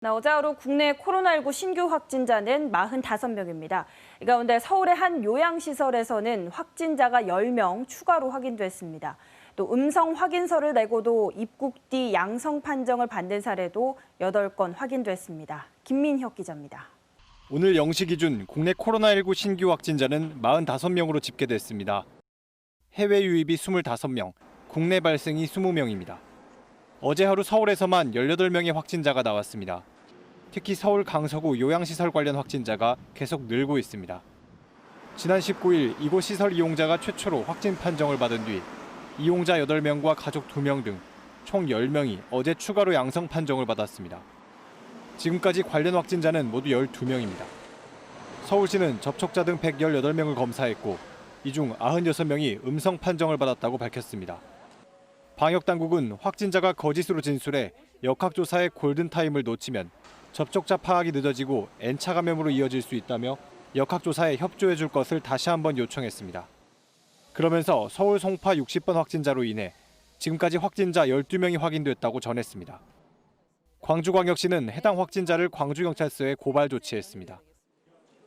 어제 하루 국내 코로나19 신규 확진자는 45명입니다. 이 가운데 서울의 한 요양시설에서는 확진자가 10명 추가로 확인됐습니다. 또 음성 확인서를 내고도 입국 뒤 양성 판정을 받는 사례도 8건 확인됐습니다. 김민혁 기자입니다. 오늘 0시 기준 국내 코로나19 신규 확진자는 45명으로 집계됐습니다. 해외 유입이 25명, 국내 발생이 20명입니다. 어제 하루 서울에서만 18명의 확진자가 나왔습니다. 특히 서울 강서구 요양시설 관련 확진자가 계속 늘고 있습니다. 지난 19일 이곳 시설 이용자가 최초로 확진 판정을 받은 뒤 이용자 8명과 가족 2명 등 총 10명이 어제 추가로 양성 판정을 받았습니다. 지금까지 관련 확진자는 모두 12명입니다. 서울시는 접촉자 등 118명을 검사했고 이 중 96명이 음성 판정을 받았다고 밝혔습니다. 방역당국은 확진자가 거짓으로 진술해 역학조사의 골든타임을 놓치면 접촉자 파악이 늦어지고 N차 감염으로 이어질 수 있다며 역학조사에 협조해 줄 것을 다시 한번 요청했습니다. 그러면서 서울 송파 60번 확진자로 인해 지금까지 확진자 12명이 확인됐다고 전했습니다. 광주광역시는 해당 확진자를 광주경찰서에 고발 조치했습니다.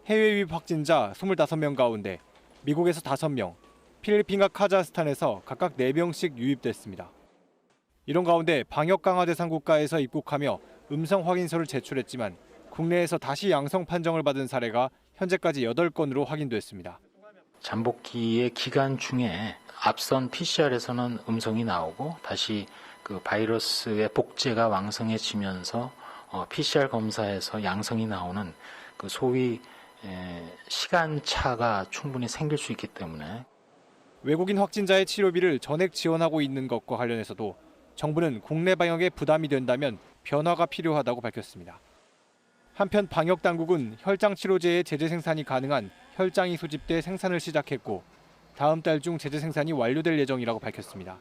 해외 유입 확진자 25명 가운데 미국에서 5명, 필리핀과 카자흐스탄에서 각각 4명씩 유입됐습니다. 이런 가운데 방역 강화 대상 국가에서 입국하며 음성 확인서를 제출했지만 국내에서 다시 양성 판정을 받은 사례가 현재까지 8건으로 확인됐습니다. 잠복기의 기간 중에 앞선 PCR에서는 음성이 나오고 다시 그 바이러스의 복제가 왕성해지면서 PCR 검사에서 양성이 나오는 그 소위 시간차가 충분히 생길 수 있기 때문에 외국인 확진자의 치료비를 전액 지원하고 있는 것과 관련해서도 정부는 국내 방역에 부담이 된다면 변화가 필요하다고 밝혔습니다. 한편 방역당국은 혈장 치료제의 제재 생산이 가능한 혈장이 수집돼 생산을 시작했고 다음 달 중 제재 생산이 완료될 예정이라고 밝혔습니다.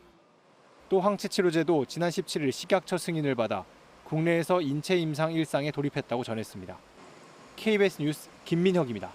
또 항체 치료제도 지난 17일 식약처 승인을 받아 국내에서 인체 임상 일상에 돌입했다고 전했습니다. KBS 뉴스 김민혁입니다.